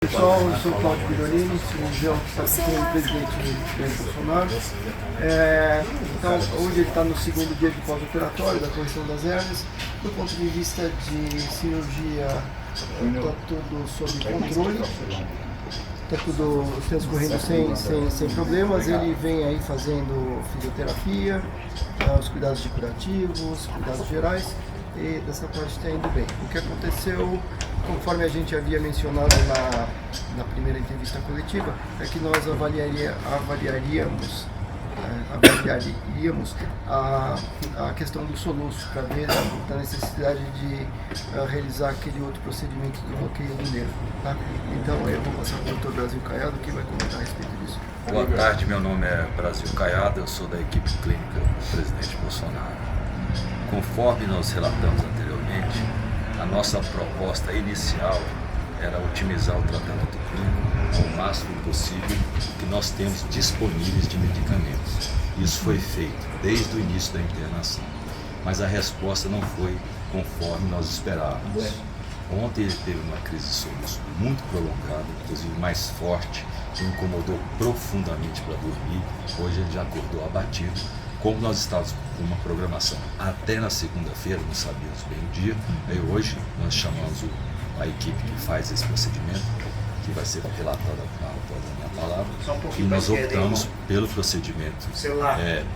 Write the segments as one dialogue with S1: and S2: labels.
S1: Pessoal, eu sou Cláudio Birolini, cirurgião que substitui o presidente Jair Bolsonaro. Então, hoje ele está no segundo dia de pós-operatório da correção das hérnias. Do ponto de vista de cirurgia, está tudo sob controle, está tudo transcorrendo sem problemas. Ele vem aí fazendo fisioterapia, os cuidados de curativos, cuidados gerais, e dessa parte está indo bem. O que aconteceu, conforme a gente havia mencionado na primeira entrevista coletiva, é que nós avaliaríamos a questão do soluço, para ver a necessidade de realizar aquele outro procedimento de bloqueio do nervo. Tá? Então eu vou passar para o Dr. Brasil Caiado, que vai comentar a respeito disso.
S2: Boa tarde, meu nome é Brasil Caiado, eu sou da equipe clínica do presidente Bolsonaro. Conforme nós relatamos anteriormente, a nossa proposta inicial era otimizar o tratamento clínico ao máximo possível que nós temos disponíveis de medicamentos. Isso foi feito desde o início da internação, mas a resposta não foi conforme nós esperávamos. Ontem ele teve uma crise de soluço muito prolongada, inclusive mais forte, que incomodou profundamente para dormir. Hoje ele já acordou abatido. Como nós estávamos com uma programação até na segunda-feira, não sabíamos bem o dia, aí hoje nós chamamos a equipe que faz esse procedimento, que vai ser relatada após a minha palavra, e nós optamos pelo procedimento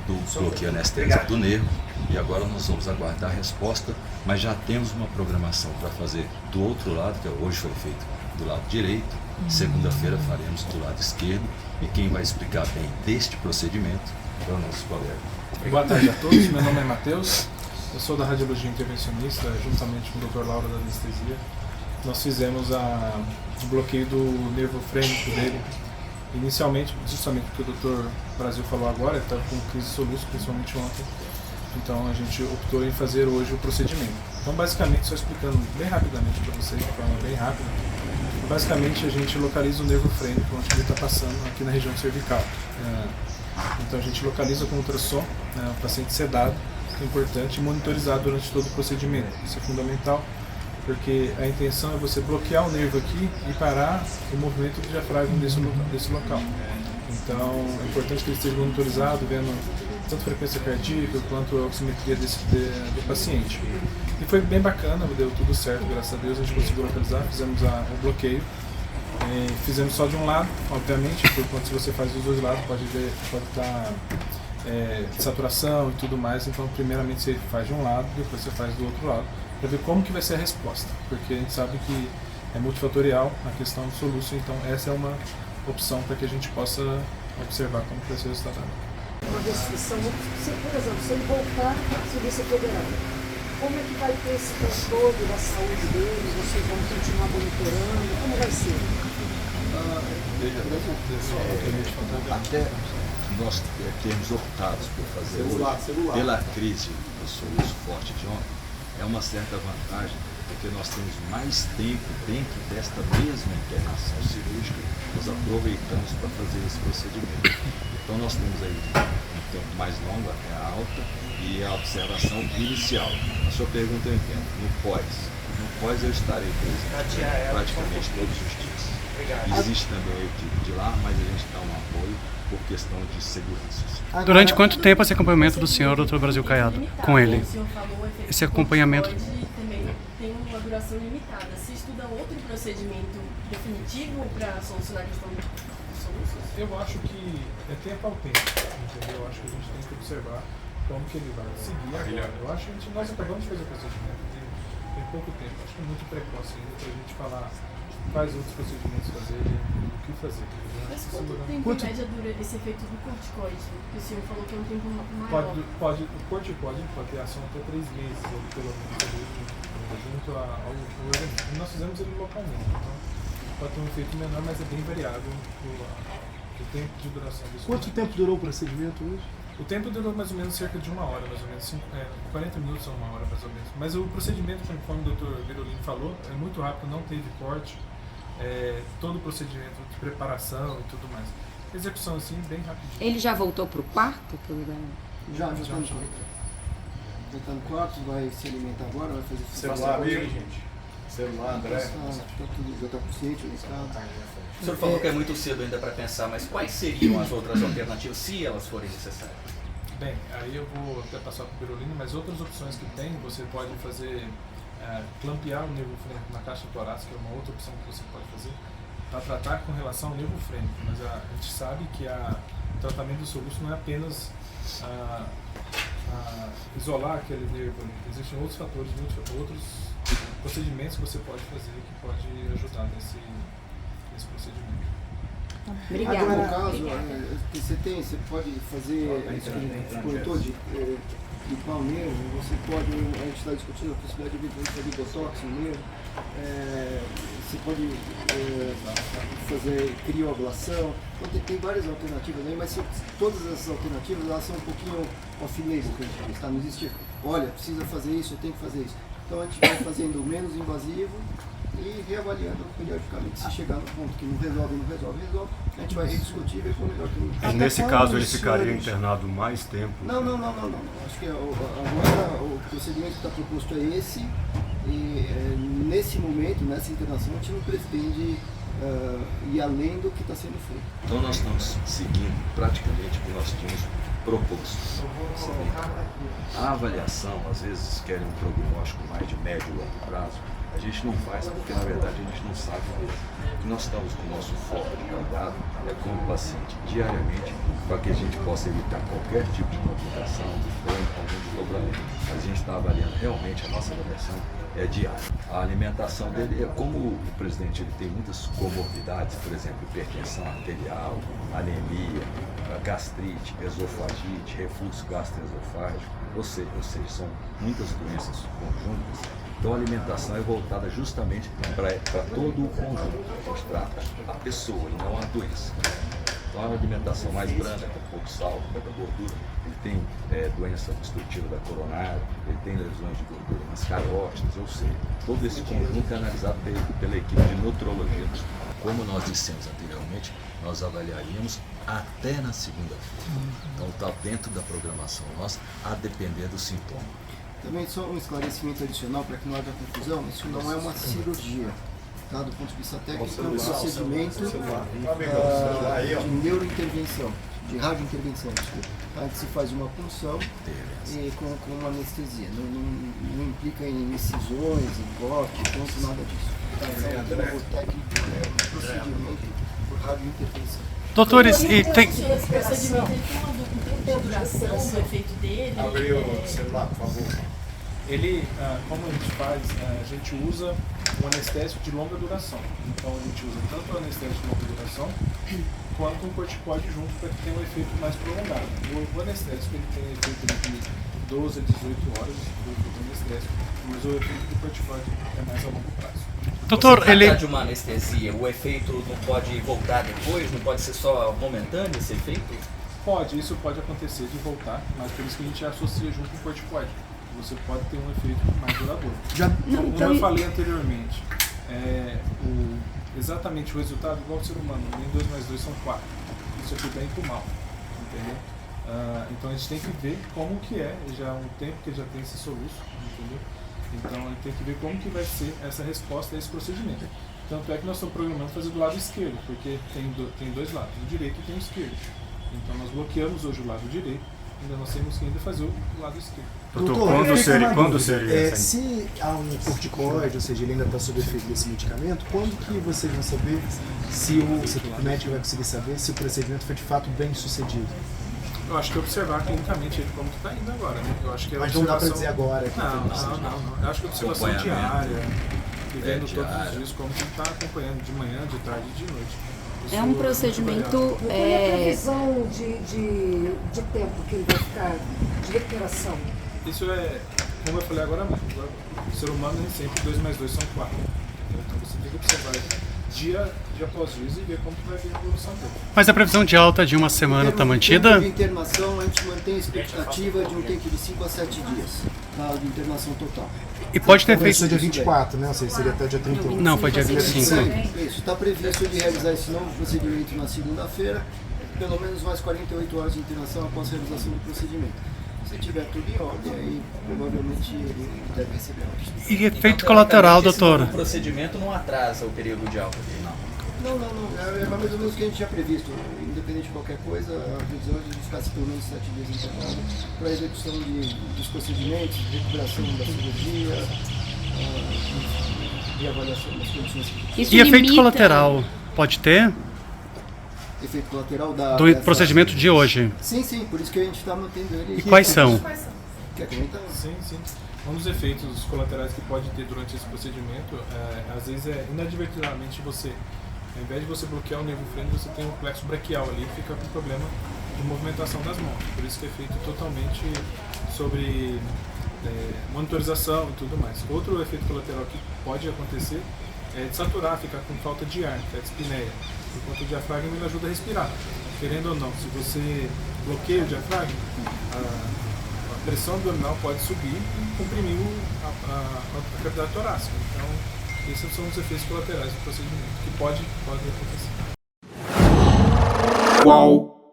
S2: do bloqueio anestésico do nervo, e agora nós vamos aguardar a resposta, mas já temos uma programação para fazer do outro lado, que hoje foi feito do lado direito, segunda-feira faremos do lado esquerdo, e quem vai explicar bem deste procedimento é o nosso colega.
S3: Boa tarde a todos, meu nome é Matheus, eu sou da Radiologia Intervencionista, juntamente com o Dr. Laura da Anestesia. Nós fizemos o bloqueio do nervo frênico dele, inicialmente, justamente porque o Dr. Brasil falou agora, ele estava com crise de soluço, principalmente ontem, então a gente optou em fazer hoje o procedimento. Então basicamente, só explicando bem rapidamente para vocês, de forma bem rápida, basicamente a gente localiza o nervo frênico onde ele está passando aqui na região cervical. Então a gente localiza com ultrassom, o paciente sedado, que é importante, e monitorizar durante todo o procedimento. Isso é fundamental, porque a intenção é você bloquear o nervo aqui e parar o movimento do diafragma desse local. Então é importante que ele esteja monitorizado, vendo tanto a frequência cardíaca quanto a oximetria do paciente. E foi bem bacana, deu tudo certo, graças a Deus, a gente conseguiu localizar, fizemos o bloqueio. Fizemos só de um lado, obviamente, porque quando você faz dos dois lados pode estar saturação e tudo mais, então primeiramente você faz de um lado, depois você faz do outro lado, para ver como que vai ser a resposta, porque a gente sabe que é multifatorial a questão do soluço, então essa é uma opção para que a gente possa observar como que vai ser o resultado.
S4: Uma restrição, por exemplo, se ele voltar à Polícia Federal, como é que vai ter esse controle da saúde deles? Vocês vão continuar monitorando? Como vai ser?
S2: Até nós termos optado por fazer hoje, pela crise do soluço forte de ontem, é uma certa vantagem, porque nós temos mais tempo dentro desta mesma internação cirúrgica, nós aproveitamos para fazer esse procedimento. Então nós temos aí um tempo mais longo até a alta e a observação inicial. A sua pergunta eu entendo, no pós eu estarei presente praticamente todos os dias. Existe também a equipe de lá, mas a gente dá um apoio por questão de segurança.
S5: Durante quanto tempo esse acompanhamento do senhor, Dr. Brasil Caiado, com ele? Esse acompanhamento
S6: também tem uma duração limitada. Se estuda outro procedimento definitivo para solucionar a questão dos soluços?
S3: Eu acho que é tempo ao tempo, entendeu? Eu acho que a gente tem que observar como que ele vai seguir agora. Eu acho que nós acabamos de fazer o procedimento, tem pouco tempo, acho que é muito precoce ainda para a gente falar quais outros procedimentos fazer e o que fazer.
S6: Mas quanto tempo em média dura esse efeito do corticoide? Porque o senhor falou que é um tempo maior.
S3: O corticoide pode ter ação até 3 meses, ali, pelo menos, junto ao organismo. Nós fizemos ele localmente, então pode ter um efeito menor, mas é bem variável o tempo de duração desse.
S1: Quanto tempo durou o procedimento hoje?
S3: O tempo durou mais ou menos cerca de 1 hora, mais ou menos, 40 minutos a 1 hora, mais ou menos. Mas o procedimento, conforme o Dr. Birolini falou, é muito rápido, não teve corte, todo o procedimento de preparação e tudo mais. Execução assim, bem rapidinho.
S7: Ele já voltou para o quarto?
S1: Já está no quarto, vai se alimentar agora, vai fazer
S3: Celular, amigo, gente.
S7: Celular, André.
S1: Já está consciente, Ricardo.
S8: O senhor falou que é muito cedo ainda para pensar, mas quais seriam as outras alternativas, se elas forem necessárias?
S3: Bem, aí eu vou até passar para o Berolini, mas outras opções que tem, você pode fazer, clampear o nervo frênico na caixa torácica, é uma outra opção que você pode fazer, para tratar com relação ao nervo frênico. Mas a gente sabe que o tratamento do soluço não é apenas isolar aquele nervo, existem outros fatores, outros procedimentos que você pode fazer que pode ajudar nesse procedimento.
S4: Obrigada.
S1: Agora, no caso, você pode fazer corretor de pau nervo, você pode, a gente está discutindo a possibilidade de fazer botox no nervo, você pode fazer crioablação, então tem várias alternativas aí, mas todas essas alternativas elas são um pouquinho off-laser, que a gente diz, tá? Não existe, olha, precisa fazer isso, tem que fazer isso. Então a gente vai fazendo menos invasivo e reavaliando periodicamente. Se chegar no ponto que não resolve, a gente vai rediscutir e ver qual é o melhor caminho.
S9: Nesse caso, ele ficaria internado mais tempo?
S1: Não. Acho que agora o procedimento que está proposto é esse. E nesse momento, nessa internação, a gente não pretende ir além do que está sendo feito.
S2: Então nós estamos seguindo praticamente o que nós tínhamos proposto. A avaliação, às vezes, querem um prognóstico mais de médio e longo prazo. A gente não faz porque, na verdade, a gente não sabe mesmo. O que nós estamos com o nosso foco de cuidado é com o paciente diariamente, para que a gente possa evitar qualquer tipo de complicação ou algum desdobramento. Mas a gente está avaliando realmente, a nossa avaliação é diária. A alimentação dele, como o presidente ele tem muitas comorbidades, por exemplo, hipertensão arterial, anemia, gastrite, esofagite, refluxo gastroesofágico, ou seja, são muitas doenças conjuntas. Então a alimentação é voltada justamente para todo o conjunto. A gente trata a pessoa e não a doença. Então a alimentação mais branda, com pouco sal, pouca gordura, ele tem doença obstrutiva da coronária, ele tem lesões de gordura nas carótidas, ou seja, todo esse conjunto é analisado pela equipe de nutrologia. Como nós dissemos anteriormente, nós avaliaríamos até na segunda-feira. Então está dentro da programação nossa, a depender do sintoma.
S1: Também só um esclarecimento adicional para que não haja confusão, isso não é uma cirurgia, tá? Do ponto de vista técnico, é um procedimento de neurointervenção, de radiointervenção, desculpa. A gente se faz uma punção e com uma anestesia, não implica em incisões, em corte, ponto, nada disso. Tá? É um técnico, é um procedimento por radiointervenção.
S5: Doutores, e tem...
S6: Esse procedimento ele tem uma duração do efeito dele?
S7: Abre o celular, por favor.
S3: Ele, como a gente faz, a gente usa um anestésico de longa duração. Então a gente usa tanto o anestésico de longa duração quanto um corticóide junto para que tenha um efeito mais prolongado. O anestésico ele tem efeito de 12 a 18 horas do anestésico, mas o efeito do corticóide é mais a longo prazo.
S5: Doutor,
S8: ele... de uma anestesia, o efeito não pode voltar depois? Não pode ser só momentâneo esse efeito?
S3: Pode, isso pode acontecer de voltar, mas por isso que a gente associa junto com o corticóide. Você pode ter um efeito mais duradouro. Como eu falei anteriormente, exatamente o resultado igual ao ser humano, nem 2 mais 2 são 4. Isso aqui bem pro mal, entendeu? Então a gente tem que ver como que é, já há um tempo que já tem esse soluço, entendeu? Então a gente tem que ver como que vai ser essa resposta a esse procedimento. Tanto é que nós estamos programando fazer do lado esquerdo, porque tem dois lados, o direito e tem o esquerdo. Então nós bloqueamos hoje o lado direito, ainda nós temos que ainda fazer o lado esquerdo.
S9: Doutor, quando seria?
S7: Se há um corticoide, ou seja, ele ainda está sob efeito desse medicamento, quando que vocês vão saber se o médico vai conseguir saber se o procedimento foi de fato bem sucedido?
S3: Eu acho que observar clinicamente ele como está indo agora, né? Eu acho que
S7: mas não dá para dizer agora.
S3: Não. Eu acho que a observação diária, vivendo todos os dias, como que está acompanhando de manhã, de tarde e de noite.
S10: É um procedimento...
S4: Qual é a previsão de tempo que ele vai ficar de recuperação?
S3: Isso é, como eu falei agora mesmo, o ser humano nem sempre 2 mais 2 são 4. Então você tem que observar dia após dia e ver como que vai vir a evolução dele.
S5: Mas a previsão de alta de uma semana está mantida?
S1: Em termos de internação, a gente mantém a expectativa de um tempo de 5 a 7 dias de internação total.
S5: E pode ter feito...
S7: Começou dia 24, né? Ou seja, seria até dia 31.
S5: Não, foi dia 25.
S1: Isso, está previsto de realizar esse novo procedimento na segunda-feira, pelo menos mais 48 horas de internação após a realização do procedimento. Se tiver tudo em ordem, aí provavelmente ele deve receber alta.
S5: E efeito colateral,
S8: teoricamente,
S5: doutor?
S8: O procedimento não atrasa o período de alta dele.
S1: Não. É mais ou menos o que a gente tinha previsto. Independente de qualquer coisa, a previsão é de ficar pelo menos 7 dias internado para a execução dos procedimentos, recuperação da cirurgia, de avaliação das condições.
S10: Isso
S5: E efeito
S10: limita-
S5: colateral pode ter?
S1: Efeito colateral
S5: Do procedimento de hoje.
S1: Sim, por isso que a gente está mantendo ele.
S5: E quais são?
S1: Quer comentar?
S3: Sim. Um dos efeitos colaterais que pode ter durante esse procedimento, às vezes inadvertidamente você, ao invés de você bloquear o nervo frênico, você tem um plexo braquial ali e fica com problema de movimentação das mãos. Por isso que é feito totalmente sobre monitorização e tudo mais. Outro efeito colateral que pode acontecer é de saturar, ficar com falta de ar, que é a dispneia. Enquanto o diafragma ele ajuda a respirar. Querendo ou não, se você bloqueia o diafragma, a pressão abdominal pode subir e comprimir a cavidade torácica. Então, esses são os efeitos colaterais do procedimento, que pode acontecer.
S11: Qual?